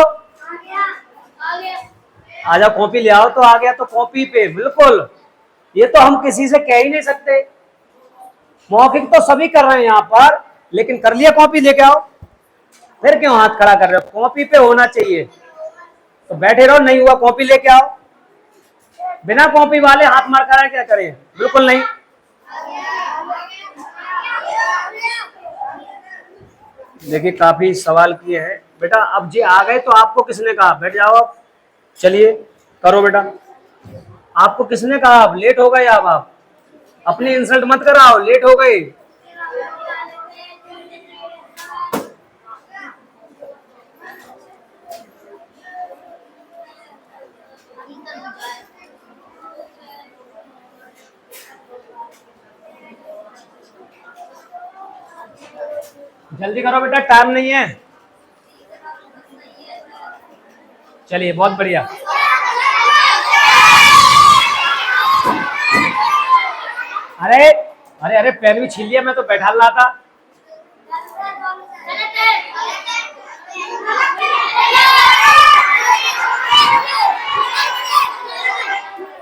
आ जाओ, कॉपी ले आओ। तो आ गया तो कॉपी पे, बिल्कुल। ये तो हम किसी से कह ही नहीं सकते। मौखिक तो सभी कर रहे हैं यहाँ पर, लेकिन कर लिया, कॉपी लेके आओ। फिर क्यों हाथ खड़ा कर रहे हो? कॉपी पे होना चाहिए। तो बैठे रहो, नहीं हुआ कॉपी लेके आओ। बिना कॉपी वाले हाथ मार कर क्या करें? बिल्कुल नहीं। देखिए काफी सवाल किए हैं बेटा। अब जी आ गए तो आपको किसने कहा बैठ जाओ आप? चलिए करो बेटा। आपको किसने कहा? अब लेट हो गए। अब आप अपनी इंसल्ट मत कराओ, लेट हो गए। जल्दी करो बेटा, टाइम नहीं है। चलिए बहुत बढ़िया। अरे अरे अरे, पेन भी छीन लिया, मैं तो बैठा रहा था।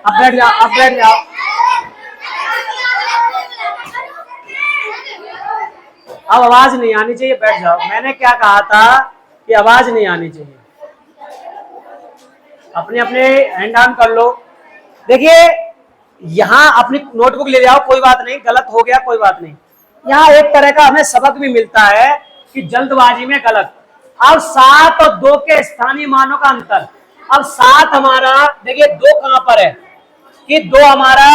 अब बैठ जाओ, अब बैठ जाओ। अब आवाज नहीं आनी चाहिए, बैठ जाओ। मैंने क्या कहा था कि आवाज नहीं आनी चाहिए। अपने अपने हैंड ऑन कर लो। देखिए यहाँ अपनी नोटबुक ले जाओ, कोई बात नहीं, गलत हो गया कोई बात नहीं। यहाँ एक तरह का हमें सबक भी मिलता है कि जल्दबाजी में गलत। अब 7 और 2 के स्थानीय मानों का अंतर। अब 7 हमारा, देखिए 2 कहां पर है कि 2 हमारा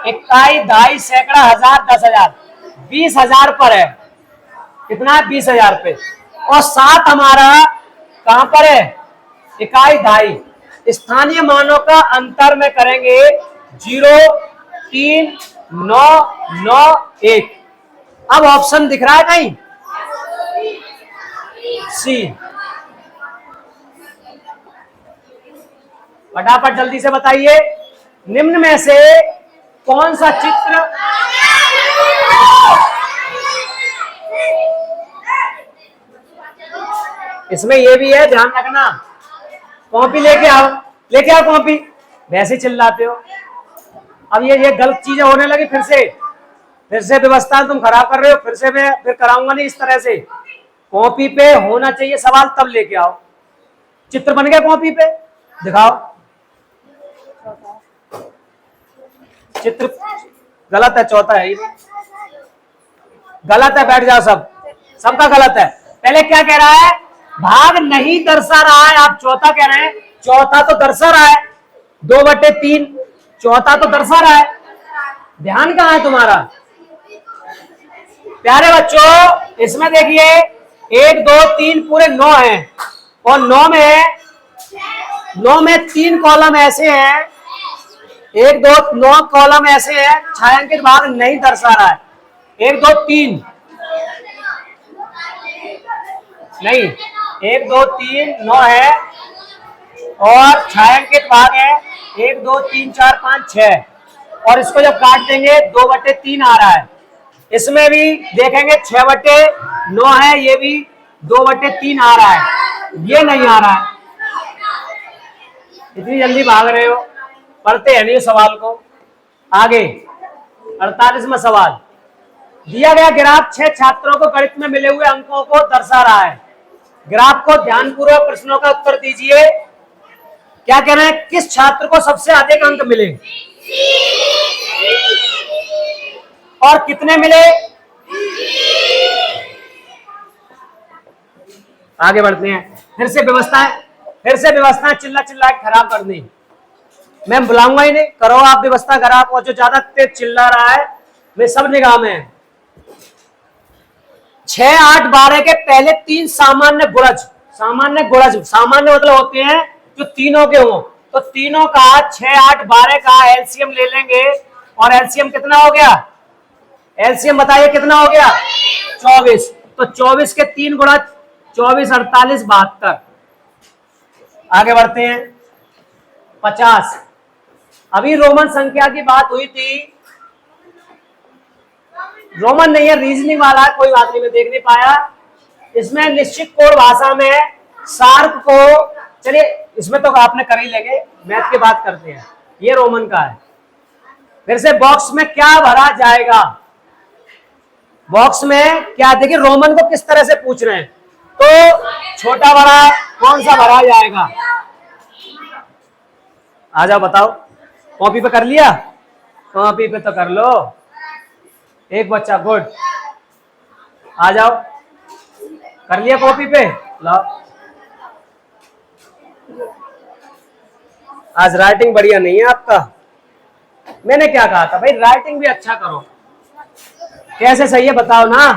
इकाई, दहाई, सैकड़ा, हजार, 10,000, 20,000 पर है। कितना है? 20,000 पे। और 7 हमारा कहां पर है? इकाई, दहाई। स्थानीय मानों का अंतर में करेंगे 0, 3, 9, 9, 1। अब ऑप्शन दिख रहा है कहीं? सी। फटाफट जल्दी से बताइए, निम्न में से कौन सा चित्र इसमें ये भी है, ध्यान रखना। कॉपी लेके आओ, लेके आओ कॉपी। वैसे चिल्लाते हो। अब ये गलत चीजें होने लगी। फिर से व्यवस्था तुम खराब कर रहे हो। फिर से मैं फिर कराऊंगा नहीं इस तरह से। कॉपी पे होना चाहिए सवाल, तब लेके आओ। चित्र बन गया कॉपी पे, दिखाओ। चित्र गलत है, चौथा है, गलत है। बैठ जाओ, सबका गलत है। पहले क्या कह रहा है? भाग नहीं दर्शा रहा है। आप चौथा कह रहे हैं। चौथा तो दर्शा रहा है, 2/3। चौथा तो दर्शा रहा है। ध्यान कहाँ है तुम्हारा? प्यारे बच्चों, इसमें देखिए 1, 2, 3 पूरे 9 हैं। और 9 में 3 कॉलम ऐसे हैं, 1, 2, 9 कॉलम ऐसे हैं छायांकित भाग नहीं दर्शा रहा है। 1, 2, 3 नहीं, 1, 2, 3 9 है और छायांकित भाग है 1, 2, 3, 4, 5, 6। और इसको जब काट देंगे 2/3 आ रहा है। इसमें भी देखेंगे 6/9 है, ये भी 2/3 आ रहा है। ये नहीं आ रहा है। इतनी जल्दी भाग रहे हो, पढ़ते हैं नहीं सवाल को। आगे 48वां सवाल। दिया गया ग्राफ 6 छात्रों को गणित में मिले हुए अंकों को दर्शा रहा है। ग्राफ को ध्यानपूर्वक प्रश्नों का उत्तर दीजिए। क्या कह रहे हैं? किस छात्र को सबसे अधिक अंक मिले और कितने मिले? आगे बढ़ते हैं। फिर से व्यवस्था चिल्ला चिल्ला के खराब कर दी। मैं बुलाऊंगा ही नहीं, करो आप व्यवस्था खराब। और जो ज्यादा तेज चिल्ला रहा है वे सब निगाह में है। 6, 8, 12 के पहले 3 सामान्य गुणज, सामान्य मतलब होते हैं जो तीनों के हों। तो तीनों का 6, 8, 12 का एलसीएम ले लेंगे। और एलसीएम कितना हो गया? एलसीएम बताइए कितना हो गया? 24। तो 24 के 3 गुणज 24, 48, 72। आगे बढ़ते हैं। 50। अभी रोमन संख्या की बात हुई थी, रोमन नहीं है, रीजनिंग वाला है, कोई बात नहीं, मैं देख नहीं पाया। इसमें निश्चित कोड भाषा में शार्प को, चलिए इसमें तो आपने कर ही लेंगे, मैथ की बात करते हैं। ये रोमन का है। फिर से बॉक्स में क्या भरा जाएगा? बॉक्स में क्या, देखिए रोमन को किस तरह से पूछ रहे हैं। तो छोटा बड़ा कौन सा भरा जाएगा? आ जाओ बताओ। कॉपी पे कर लिया? कॉपी पे तो कर लो। एक बच्चा, गुड। आ जाओ, कर लिया कॉपी पे? लाओ। आज राइटिंग बढ़िया नहीं है आपका। मैंने क्या कहा था भाई, राइटिंग भी अच्छा करो। कैसे सही है बताओ ना।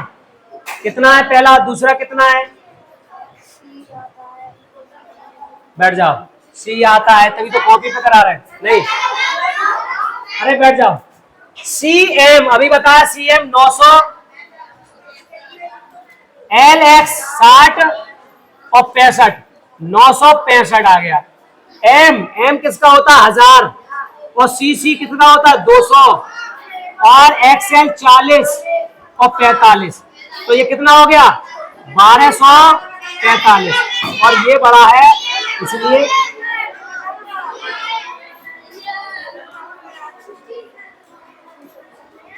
कितना है पहला, दूसरा कितना है? बैठ जाओ। सी आता है तभी तो कॉपी पे करा रहे हैं। नहीं, अरे बैठ जाओ। CM अभी बताया, CM 900, LX 60 और 65, 965 आ गया। M किसका होता है? 1000। और CC कितना होता है? 200। और XL 40 और 45। तो ये कितना हो गया? 1245। और ये बड़ा है इसलिए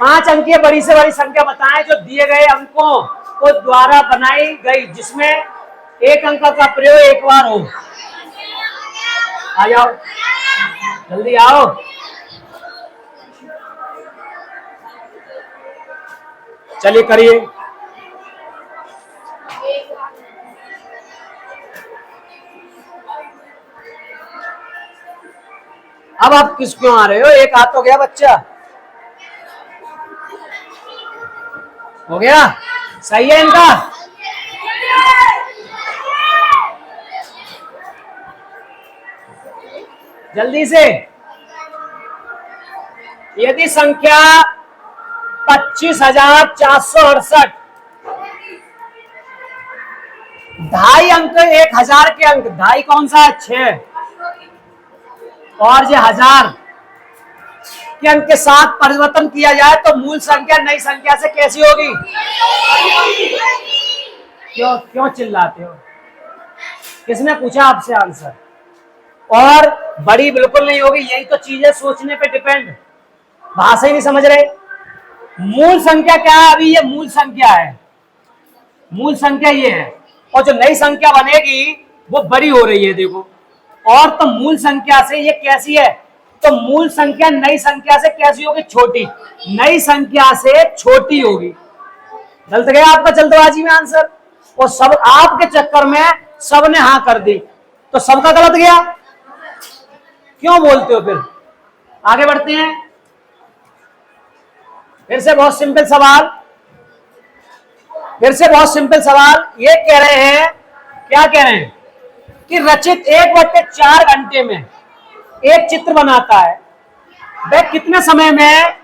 5 अंकीय बड़ी से बड़ी संख्या बताएं जो दिए गए अंकों को द्वारा बनाई गई, जिसमें एक अंक का प्रयोग एक बार हो। आ जाओ, जल्दी आओ। चलिए करिए। अब आप किस क्यों आ रहे हो? एक हाथ हो गया बच्चा, हो गया? सही है इनका? जल्दी से। यदि संख्या 25,468, 2.5 अंक 1000 के अंक, 2.5 कौन सा है? 6। और जो 1000 के अंक के साथ परिवर्तन किया जाए तो मूल संख्या नई संख्या से कैसी होगी? क्यों चिल्लाते हो? किसने पूछा आपसे आंसर? और बड़ी बिल्कुल नहीं होगी। यही तो चीजें सोचने पे डिपेंड, भाषा ही नहीं समझ रहे। मूल संख्या क्या है? अभी ये मूल संख्या है, मूल संख्या ये है। और जो नई संख्या बनेगी वो बड़ी हो रही है, देखो। और तो मूल संख्या से ये कैसी है? तो मूल संख्या नई संख्या से कैसी होगी? छोटी। नई संख्या से छोटी होगी। गलत गया आपका जल्दबाजी में आंसर, और सब आपके चक्कर में सबने हाँ कर दी, तो सबका गलत गया। क्यों बोलते हो फिर? आगे बढ़ते हैं। फिर से बहुत सिंपल सवाल, ये कह रहे हैं, क्या कह रहे हैं कि रचित 1/4 घंटे में एक चित्र बनाता है, वह कितने समय में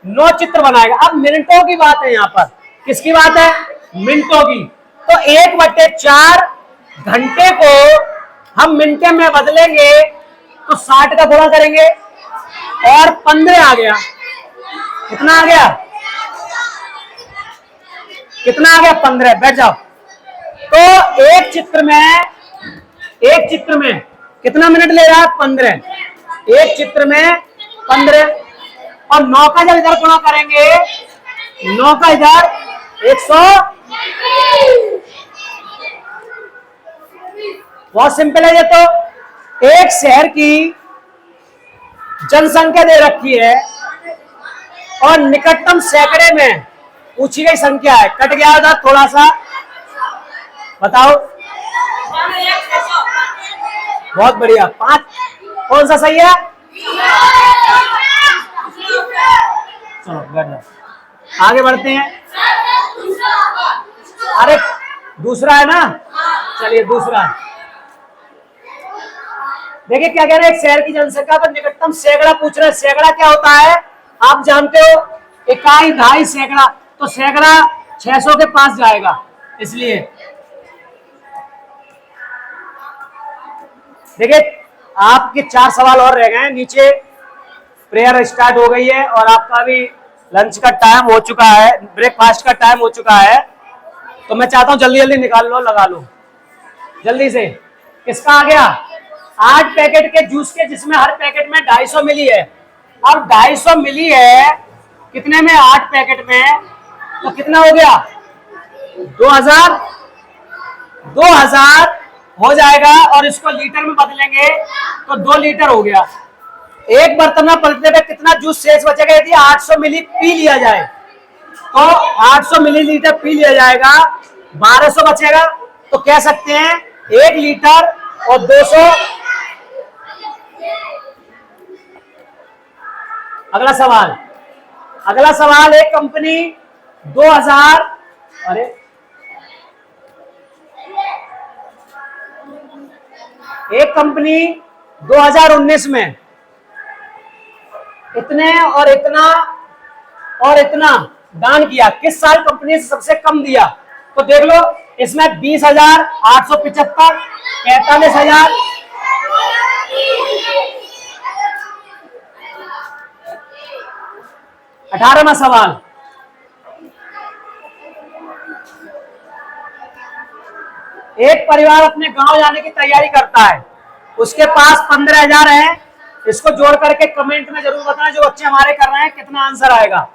9 चित्र बनाएगा? अब मिनटों की बात है यहाँ पर। किसकी बात है? मिनटों की। तो 1/4 घंटे को हम मिनटे में बदलेंगे तो 60 का गुणा करेंगे और 15 आ गया। कितना आ गया? 15। बैठ जाओ। तो एक चित्र में कितना मिनट ले रहा है? 15। एक चित्र में 15। और 9 का जब इधर गुणा करेंगे, 9 का इधर 100। बहुत सिंपल है ये तो। एक शहर की जनसंख्या दे रखी है और निकटतम सैकड़े में पूछी गई संख्या है। कट गया था थोड़ा सा, बताओ। बहुत बढ़िया। 5 कौन सा सही है? चलो बैठ जाओ, आगे बढ़ते हैं। अरे दूसरा है ना, चलिए दूसरा। देखिए क्या कह रहे हैं, एक शहर की जनसंख्या पर निकटतम सैकड़ा पूछ रहे हैं। सैकड़ा क्या होता है आप जानते हो? इकाई, ढाई, सैकड़ा। तो सैकड़ा 600 के पास जाएगा, इसलिए देखिए आपके 4 सवाल और रह गए हैं। नीचे प्रेयर स्टार्ट हो गई है और आपका भी लंच का टाइम हो चुका है, ब्रेकफास्ट का टाइम हो चुका है। तो मैं चाहता हूं जल्दी जल्दी निकाल लो, लगा लो जल्दी से। किसका आ गया? 8 पैकेट के जूस के, जिसमें हर पैकेट में 250 मिली है। अब 250 मिली है कितने में? 8 पैकेट में, तो कितना हो गया? 2000 हो जाएगा। और इसको लीटर में बदलेंगे तो 2 लीटर हो गया। एक बर्तन में पलटने पे कितना जूस शेष बचेगा? यदि 800 मिली पी लिया जाए तो 800 मिलीलीटर पी लिया जाएगा, 1200 बचेगा। तो कह सकते हैं 1 लीटर और 200। अगला सवाल, अगला सवाल। एक कंपनी 2000, अरे एक कंपनी 2019 में इतने और इतना और इतना दान किया। किस साल कंपनी ने सबसे कम दिया? तो देख लो, इसमें 20,875, 45,000, 18वां सवाल। एक परिवार अपने गांव जाने की तैयारी करता है, उसके पास 15,000 है। इसको जोड़ करके कमेंट में जरूर बताना, जो बच्चे हमारे कर रहे हैं, कितना आंसर आएगा।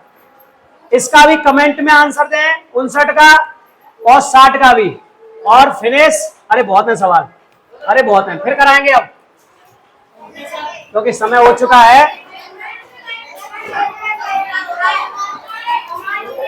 इसका भी कमेंट में आंसर दें, 59 का और 60 का भी। और फिनिश। अरे बहुत है सवाल, अरे बहुत है, फिर कराएंगे अब क्योंकि समय हो चुका है।